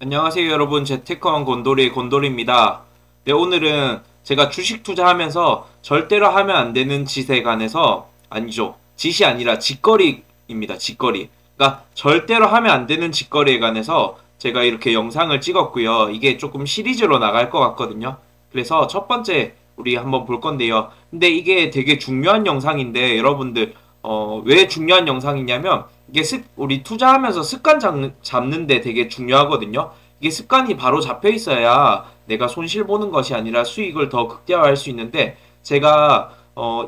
안녕하세요 여러분, 재테크왕 곤돌이의 곤돌이입니다. 네, 오늘은 제가 주식 투자하면서 절대로 하면 안 되는 짓에 관해서, 아니죠, 짓이 아니라 짓거리입니다. 짓거리. 그러니까 절대로 하면 안 되는 짓거리에 관해서 제가 이렇게 영상을 찍었고요. 이게 조금 시리즈로 나갈 것 같거든요. 그래서 첫 번째 우리 한번 볼 건데요. 근데 이게 되게 중요한 영상인데 여러분들 왜 중요한 영상이냐면 이게 우리 투자하면서 습관 잡는데 되게 중요하거든요. 이게 습관이 바로 잡혀 있어야 내가 손실 보는 것이 아니라 수익을 더 극대화할 수 있는데, 제가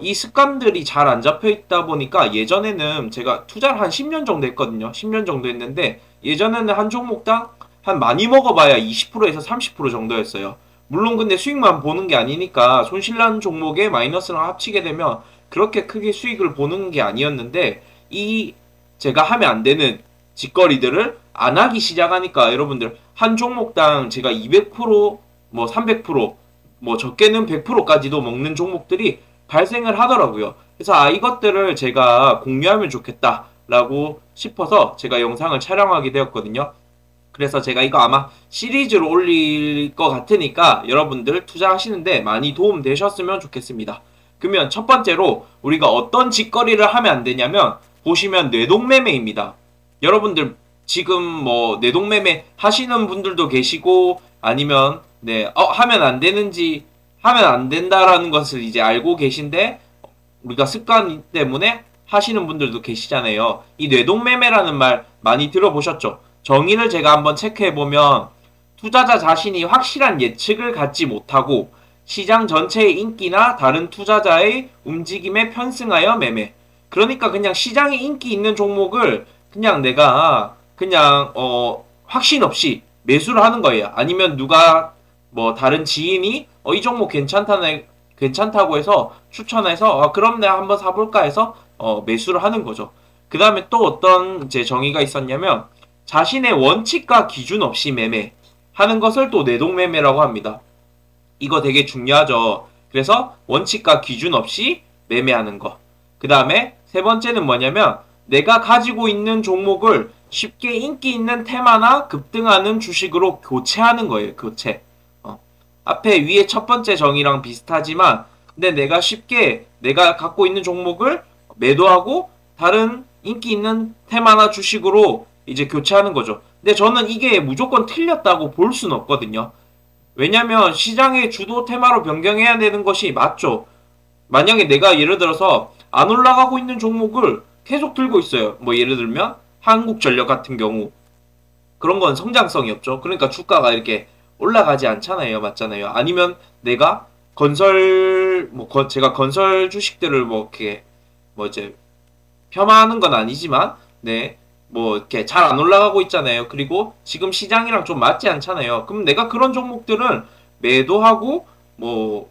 이 습관들이 잘 안 잡혀 있다 보니까 예전에는 제가 투자를 한 10년 정도 했거든요. 10년 정도 했는데 예전에는 한 종목당 한 많이 먹어봐야 20%에서 30% 정도였어요. 물론 근데 수익만 보는 게 아니니까 손실난 종목에 마이너스랑 합치게 되면 그렇게 크게 수익을 보는 게 아니었는데, 이 제가 하면 안 되는 짓거리들을 안 하기 시작하니까 여러분들 한 종목당 제가 200%, 뭐 300%, 뭐 적게는 100%까지도 먹는 종목들이 발생을 하더라고요. 그래서 이것들을 제가 공유하면 좋겠다라고 싶어서 제가 영상을 촬영하게 되었거든요. 그래서 제가 이거 아마 시리즈로 올릴 것 같으니까 여러분들 투자하시는데 많이 도움 되셨으면 좋겠습니다. 그러면 첫 번째로 우리가 어떤 짓거리를 하면 안 되냐면, 보시면 뇌동매매입니다. 여러분들 지금 뭐 뇌동매매 하시는 분들도 계시고, 아니면 하면 안 되는지, 하면 안 된다라는 것을 이제 알고 계신데 우리가 습관 때문에 하시는 분들도 계시잖아요. 이 뇌동매매라는 말 많이 들어보셨죠? 정의를 제가 한번 체크해보면, 투자자 자신이 확실한 예측을 갖지 못하고 시장 전체의 인기나 다른 투자자의 움직임에 편승하여 매매. 그러니까 그냥 시장에 인기 있는 종목을 그냥 내가 그냥 확신 없이 매수를 하는 거예요. 아니면 누가 뭐 다른 지인이 이 종목 괜찮다고 해서 추천해서 그럼 내가 한번 사볼까 해서 매수를 하는 거죠. 그 다음에 또 어떤 이제 정의가 있었냐면, 자신의 원칙과 기준 없이 매매하는 것을 또 뇌동매매라고 합니다. 이거 되게 중요하죠. 그래서 원칙과 기준 없이 매매하는 거. 그 다음에 세 번째는 뭐냐면, 내가 가지고 있는 종목을 쉽게 인기 있는 테마나 급등하는 주식으로 교체하는 거예요. 교체. 앞에 위에 첫 번째 정의랑 비슷하지만, 근데 내가 쉽게 내가 갖고 있는 종목을 매도하고 다른 인기 있는 테마나 주식으로 이제 교체하는 거죠. 근데 저는 이게 무조건 틀렸다고 볼 수는 없거든요. 왜냐면 시장의 주도 테마로 변경해야 되는 것이 맞죠. 만약에 내가 예를 들어서 안 올라가고 있는 종목을 계속 들고 있어요. 뭐 예를 들면 한국전력 같은 경우, 그런 건 성장성이 없죠. 그러니까 주가가 이렇게 올라가지 않잖아요. 맞잖아요. 아니면 내가 제가 건설 주식들을 뭐 이렇게 뭐 이제 폄하하는 건 아니지만, 뭐 이렇게 잘 안 올라가고 있잖아요. 그리고 지금 시장이랑 좀 맞지 않잖아요. 그럼 내가 그런 종목들은 매도하고, 뭐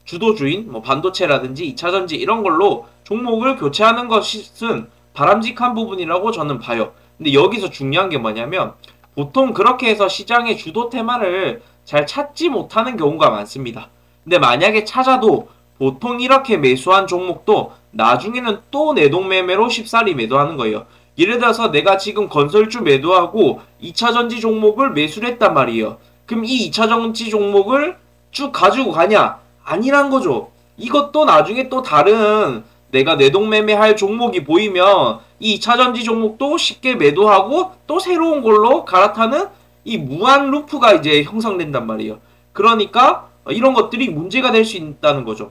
주도주인, 뭐 반도체라든지 2차전지 이런 걸로 종목을 교체하는 것은 바람직한 부분이라고 저는 봐요. 근데 여기서 중요한 게 뭐냐면, 보통 그렇게 해서 시장의 주도 테마를 잘 찾지 못하는 경우가 많습니다. 근데 만약에 찾아도 보통 이렇게 매수한 종목도 나중에는 또 내동매매로 쉽사리 매도하는 거예요. 예를 들어서 내가 지금 건설주 매도하고 2차전지 종목을 매수를 했단 말이에요. 그럼 이 2차전지 종목을 쭉 가지고 가냐? 아니란 거죠. 이것도 나중에 또 다른 내가 내동매매할 종목이 보이면 이 2차전지 종목도 쉽게 매도하고 또 새로운 걸로 갈아타는 이 무한 루프가 이제 형성된단 말이에요. 그러니까 이런 것들이 문제가 될 수 있다는 거죠.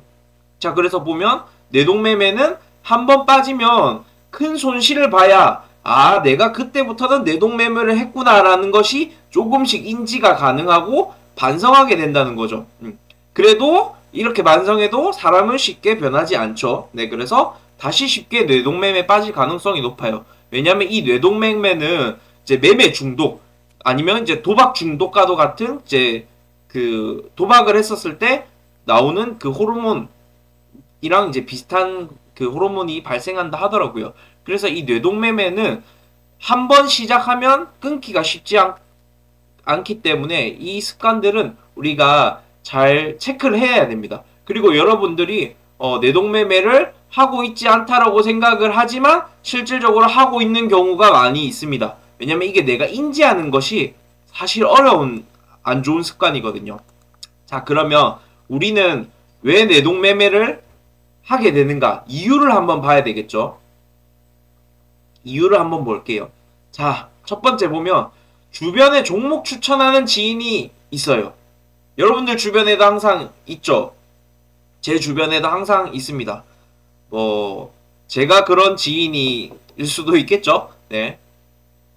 자, 그래서 보면 내동매매는 한번 빠지면 큰 손실을 봐야 내가 그때부터는 내동매매를 했구나라는 것이 조금씩 인지가 가능하고 반성하게 된다는 거죠. 그래도 이렇게 반성해도 사람은 쉽게 변하지 않죠. 그래서 다시 쉽게 뇌동매매 빠질 가능성이 높아요. 왜냐하면 이 뇌동매매는 이제 매매 중독, 아니면 이제 도박 중독과도 같은, 이제 그 도박을 했었을 때 나오는 그 호르몬이랑 이제 비슷한 그 호르몬이 발생한다 하더라고요. 그래서 이 뇌동매매는 한번 시작하면 끊기가 쉽지 않기 때문에 이 습관들은 우리가 잘 체크를 해야 됩니다. 그리고 여러분들이 뇌동매매를 하고 있지 않다라고 생각을 하지만 실질적으로 하고 있는 경우가 많이 있습니다. 왜냐면 이게 내가 인지하는 것이 사실 어려운 안 좋은 습관이거든요. 자, 그러면 우리는 왜 내동매매를 하게 되는가? 이유를 한번 봐야 되겠죠. 이유를 한번 볼게요. 자, 첫 번째 보면 주변에 종목 추천하는 지인이 있어요. 여러분들 주변에도 항상 있죠. 제 주변에도 항상 있습니다. 뭐 제가 그런 지인이 일 수도 있겠죠. 네.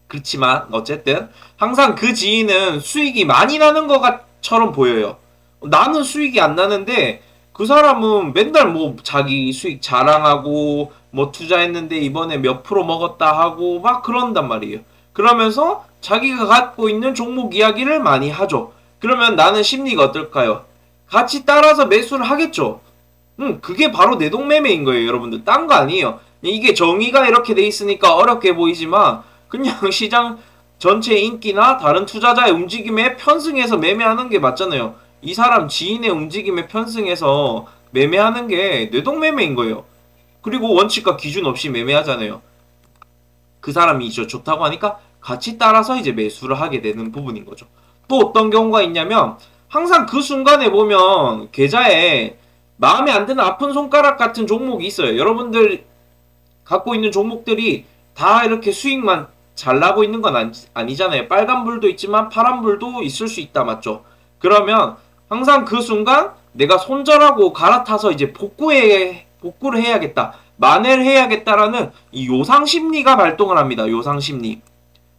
그렇지만 어쨌든 항상 그 지인은 수익이 많이 나는 것처럼 보여요. 나는 수익이 안 나는데 그 사람은 맨날 뭐 자기 수익 자랑하고 뭐 투자했는데 이번에 몇 프로 먹었다 하고 막 그런단 말이에요. 그러면서 자기가 갖고 있는 종목 이야기를 많이 하죠. 그러면 나는 심리가 어떨까요? 같이 따라서 매수를 하겠죠. 그게 바로 내동매매인 거예요, 여러분들. 딴 거 아니에요. 이게 정의가 이렇게 돼 있으니까 어렵게 보이지만 그냥 시장 전체 인기나 다른 투자자의 움직임에 편승해서 매매하는 게 맞잖아요. 이 사람 지인의 움직임에 편승해서 매매하는 게 뇌동매매인 거예요. 그리고 원칙과 기준 없이 매매하잖아요. 그 사람이 이제 좋다고 하니까 같이 따라서 이제 매수를 하게 되는 부분인 거죠. 또 어떤 경우가 있냐면 항상 그 순간에 보면 계좌에 마음에 안 드는 아픈 손가락 같은 종목이 있어요. 여러분들 갖고 있는 종목들이 다 이렇게 수익만 잘 나고 있는 건 아니잖아요. 빨간불도 있지만 파란불도 있을 수 있다, 맞죠? 그러면 항상 그 순간 내가 손절하고 갈아타서 이제 복구를 해야겠다, 만회를 해야겠다라는 이 요상심리가 발동을 합니다.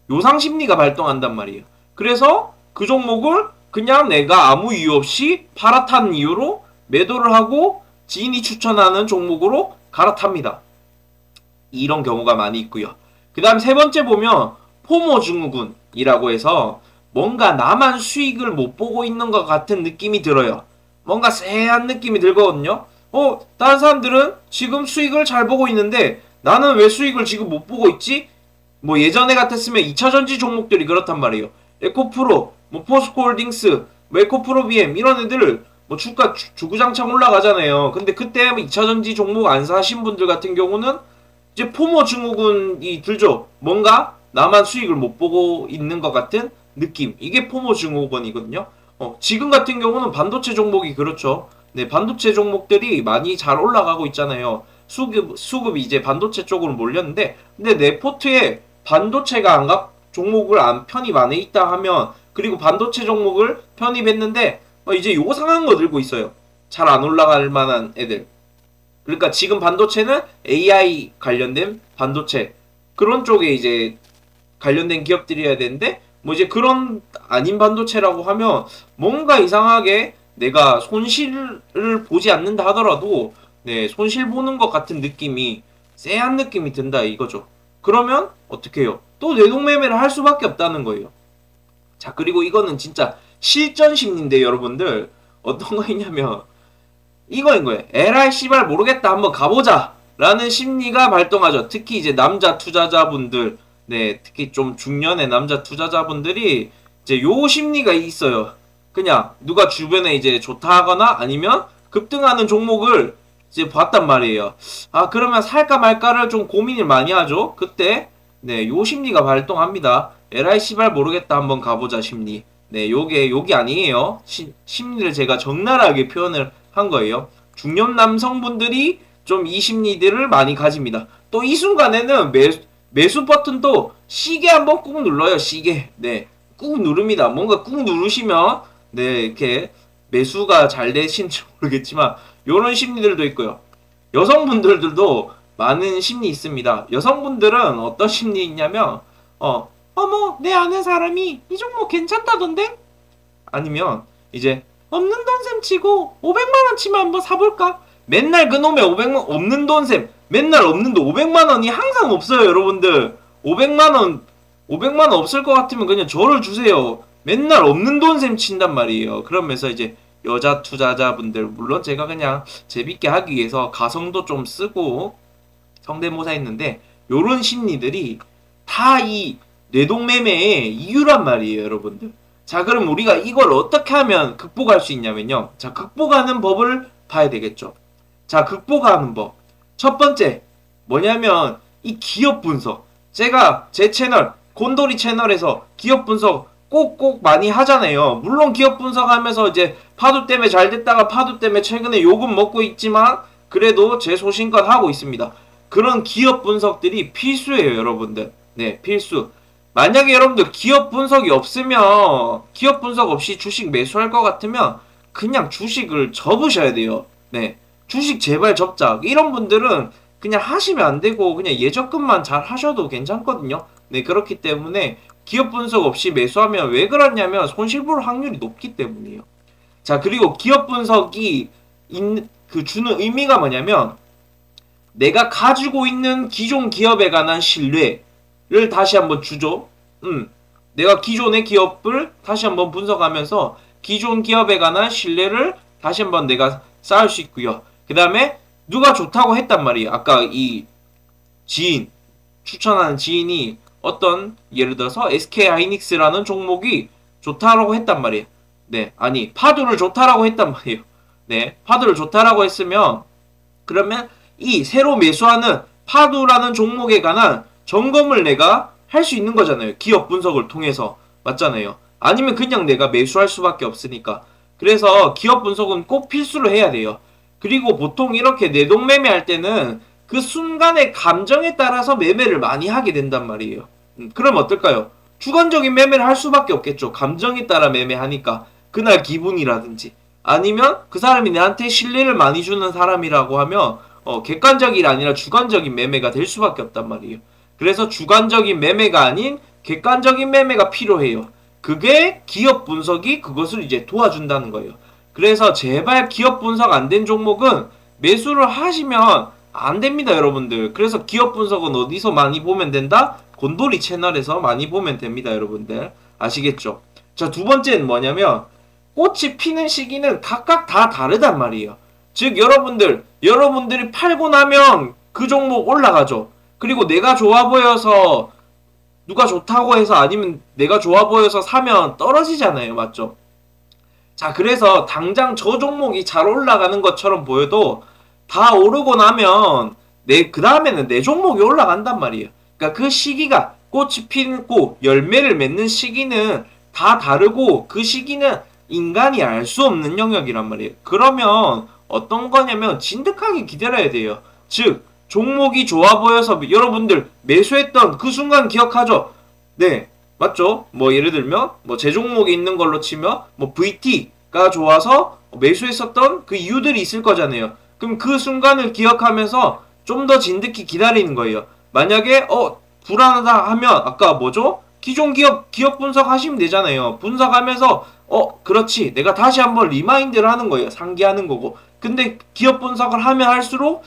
요상심리가 발동한단 말이에요. 그래서 그 종목을 그냥 내가 아무 이유 없이 팔아탄 이유로 매도를 하고 지인이 추천하는 종목으로 갈아탑니다. 이런 경우가 많이 있고요. 그 다음 세 번째 보면 포모 증후군이라고 해서 뭔가 나만 수익을 못 보고 있는 것 같은 느낌이 들어요. 뭔가 쎄한 느낌이 들거든요. 다른 사람들은 지금 수익을 잘 보고 있는데 나는 왜 수익을 지금 못 보고 있지? 뭐 예전에 같았으면 2차전지 종목들이 그렇단 말이에요. 에코프로, 뭐 포스코홀딩스, 에코프로비엠 이런 애들 뭐 주가 주구장창 올라가잖아요. 근데 그때 2차전지 종목 안 사신 분들 같은 경우는 이제 포모 증후군이 들죠. 뭔가 나만 수익을 못 보고 있는 것 같은 느낌. 이게 포모 증후군이거든요. 지금 같은 경우는 반도체 종목이 그렇죠. 네, 반도체 종목들이 많이 잘 올라가고 있잖아요. 수급이 이제 반도체 쪽으로 몰렸는데, 근데 내 포트에 반도체가 종목을 안 편입 안에 있다 하면, 그리고 반도체 종목을 편입했는데, 이제 요상한 거 들고 있어요. 잘 안 올라갈 만한 애들. 그러니까 지금 반도체는 AI 관련된 반도체 그런 쪽에 이제 관련된 기업들이어야 되는데 뭐 이제 그런 아닌 반도체라고 하면 뭔가 이상하게 내가 손실을 보지 않는다 하더라도 네, 손실 보는 것 같은 느낌이 쎄한 느낌이 든다 이거죠. 그러면 어떻게 해요? 또 내동매매를 할 수밖에 없다는 거예요. 자, 그리고 이거는 진짜 실전 심리인데 여러분들 어떤 거 있냐면 이거인 거예요. 에라이 씨발 모르겠다 한번 가보자 라는 심리가 발동하죠. 특히 이제 남자 투자자분들, 네, 특히 좀 중년의 남자 투자자분들이 이제 요 심리가 있어요. 그냥 누가 주변에 이제 좋다 하거나 아니면 급등하는 종목을 이제 봤단 말이에요. 아, 그러면 살까 말까를 좀 고민을 많이 하죠. 그때 네, 요 심리가 발동합니다. 에라이 씨발 모르겠다 한번 가보자 심리. 네, 요게 아니에요. 심리를 제가 적나라하게 표현을 한 거예요. 중년 남성분들이 좀 이 심리들을 많이 가집니다. 또 이 순간에는 매수 버튼도 시계 한번 꾹 눌러요. 시계. 네. 꾹 누릅니다. 뭔가 꾹 누르시면 네, 이렇게 매수가 잘 되신지 모르겠지만 요런 심리들도 있고요. 여성분들도 많은 심리 있습니다. 여성분들은 어떤 심리 있냐면 어머 내 아는 사람이 이 종목 괜찮다던데? 아니면 이제 없는 돈셈 치고 500만원 치면 한번 사볼까? 맨날 그놈의 500만 없는 돈셈 맨날 없는데 500만원이 항상 없어요. 여러분들 500만원 없을 것 같으면 그냥 저를 주세요. 맨날 없는 돈셈 친단 말이에요. 그러면서 이제 여자 투자자분들 물론 제가 그냥 재밌게 하기 위해서 가성도 좀 쓰고 성대모사 했는데 요런 심리들이 다 이 뇌동매매의 이유란 말이에요. 여러분들. 자, 그럼 우리가 이걸 어떻게 하면 극복할 수 있냐면요. 자, 극복하는 법을 봐야 되겠죠. 자, 극복하는 법. 첫 번째, 뭐냐면, 이 기업 분석. 제가 제 채널, 곤돌이 채널에서 기업 분석 꼭꼭 많이 하잖아요. 물론 기업 분석하면서 이제 파도 때문에 잘 됐다가 파도 때문에 최근에 욕은 먹고 있지만 그래도 제 소신껏 하고 있습니다. 그런 기업 분석들이 필수예요, 여러분들. 네, 필수. 만약에 여러분들 기업 분석이 없으면, 기업 분석 없이 주식 매수할 것 같으면 그냥 주식을 접으셔야 돼요. 네, 주식 제발 접자. 이런 분들은 그냥 하시면 안 되고 그냥 예적금만 잘 하셔도 괜찮거든요. 네, 그렇기 때문에 기업 분석 없이 매수하면 왜 그러냐면 손실 볼 확률이 높기 때문이에요. 자, 그리고 기업 분석이 주는 의미가 뭐냐면 내가 가지고 있는 기존 기업에 관한 신뢰를 다시 한번 주죠. 내가 기존의 기업을 다시 한번 분석하면서 기존 기업에 관한 신뢰를 다시 한번 내가 쌓을 수 있고요. 그 다음에 누가 좋다고 했단 말이에요. 아까 이 지인, 추천하는 지인이 어떤 예를 들어서 SK하이닉스라는 종목이 좋다라고 했단 말이에요. 네, 아니 파도를 좋다라고 했단 말이에요. 네, 파도를 좋다라고 했으면 그러면 이 새로 매수하는 파도라는 종목에 관한 점검을 내가 할 수 있는 거잖아요. 기업 분석을 통해서. 맞잖아요. 아니면 그냥 내가 매수할 수밖에 없으니까. 그래서 기업 분석은 꼭 필수로 해야 돼요. 그리고 보통 이렇게 내동매매 할 때는 그 순간의 감정에 따라서 매매를 많이 하게 된단 말이에요. 그럼 어떨까요? 주관적인 매매를 할 수밖에 없겠죠. 감정에 따라 매매하니까. 그날 기분이라든지. 아니면 그 사람이 나한테 신뢰를 많이 주는 사람이라고 하면 객관적이 아니라 주관적인 매매가 될 수밖에 없단 말이에요. 그래서 주관적인 매매가 아닌 객관적인 매매가 필요해요. 그게 기업 분석이 그것을 이제 도와준다는 거예요. 그래서 제발 기업 분석 안 된 종목은 매수를 하시면 안 됩니다, 여러분들. 그래서 기업 분석은 어디서 많이 보면 된다? 곤돌이 채널에서 많이 보면 됩니다, 여러분들. 아시겠죠? 자, 두 번째는 뭐냐면 꽃이 피는 시기는 각각 다 다르단 말이에요. 즉 여러분들이 팔고 나면 그 종목 올라가죠. 그리고 내가 좋아 보여서 누가 좋다고 해서 아니면 내가 좋아 보여서 사면 떨어지잖아요. 맞죠? 자, 그래서 당장 저 종목이 잘 올라가는 것처럼 보여도 다 오르고 나면 그 다음에는 내 종목이 올라간단 말이에요. 그러니까 그 시기가 꽃이 피고 열매를 맺는 시기는 다 다르고 그 시기는 인간이 알 수 없는 영역이란 말이에요. 그러면 어떤 거냐면 진득하게 기다려야 돼요. 즉 종목이 좋아 보여서 여러분들 매수했던 그 순간 기억하죠? 네, 맞죠? 뭐 예를 들면 뭐 제 종목에 있는 걸로 치면 뭐 VT가 좋아서 매수했었던 그 이유들이 있을 거잖아요. 그럼 그 순간을 기억하면서 좀 더 진득히 기다리는 거예요. 만약에 불안하다 하면 아까 뭐죠? 기존 기업 분석하시면 되잖아요. 분석하면서 그렇지, 내가 다시 한번 리마인드를 하는 거예요. 상기하는 거고. 근데 기업 분석을 하면 할수록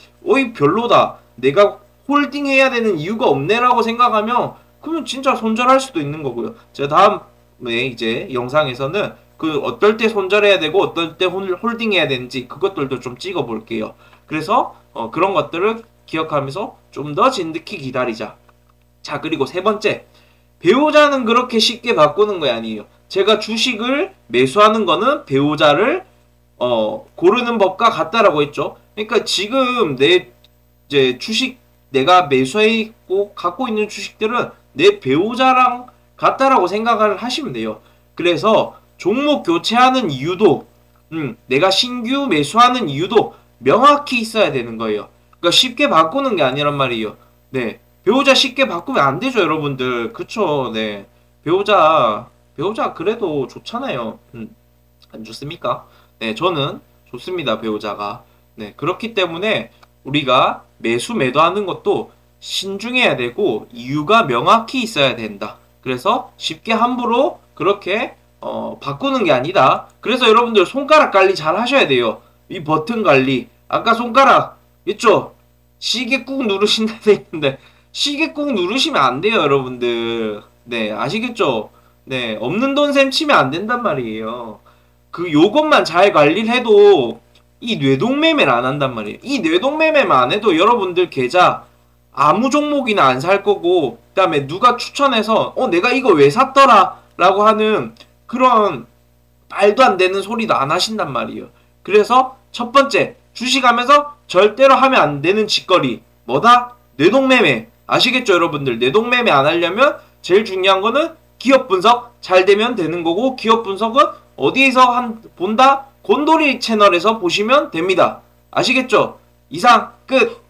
별로다, 내가 홀딩해야 되는 이유가 없네라고 생각하면 그러면 진짜 손절할 수도 있는 거고요. 제가 다음에 이제 영상에서는 그 어떨 때 손절해야 되고 어떨 때 홀딩해야 되는지 그것들도 좀 찍어 볼게요. 그래서 그런 것들을 기억하면서 좀 더 진득히 기다리자. 자, 그리고 세 번째, 배우자는 그렇게 쉽게 바꾸는 거 아니에요. 제가 주식을 매수하는 거는 배우자를 고르는 법과 같다라고 했죠. 그러니까 지금 이제 주식 내가 매수했고 갖고 있는 주식들은 내 배우자랑 같다라고 생각을 하시면 돼요. 그래서 종목 교체하는 이유도 내가 신규 매수하는 이유도 명확히 있어야 되는 거예요. 그러니까 쉽게 바꾸는 게 아니란 말이에요. 네, 배우자 쉽게 바꾸면 안 되죠, 여러분들. 그쵸? 네, 배우자 그래도 좋잖아요. 안 좋습니까? 네, 저는 좋습니다, 배우자가. 네, 그렇기 때문에 우리가 매도하는 것도 신중해야 되고 이유가 명확히 있어야 된다. 그래서 쉽게 함부로 그렇게 바꾸는 게 아니다. 그래서 여러분들 손가락 관리 잘 하셔야 돼요. 이 버튼 관리. 아까 손가락 있죠? 시계 꾹 누르신다 돼 있는데 시계 꾹 누르시면 안 돼요, 여러분들. 네, 아시겠죠? 네, 없는 돈 셈 치면 안 된단 말이에요. 요것만 잘 관리를 해도 이 뇌동매매를 안 한단 말이에요. 이 뇌동매매만 안 해도 여러분들 계좌 아무 종목이나 안 살 거고, 그 다음에 누가 추천해서 내가 이거 왜 샀더라 라고 하는 그런 말도 안 되는 소리도 안 하신단 말이에요. 그래서 첫 번째, 주식하면서 절대로 하면 안 되는 짓거리 뭐다? 뇌동매매. 아시겠죠, 여러분들? 뇌동매매 안 하려면 제일 중요한 거는 기업 분석 잘 되면 되는 거고, 기업 분석은 어디에서 본다? 곤돌이 채널에서 보시면 됩니다. 아시겠죠? 이상 끝!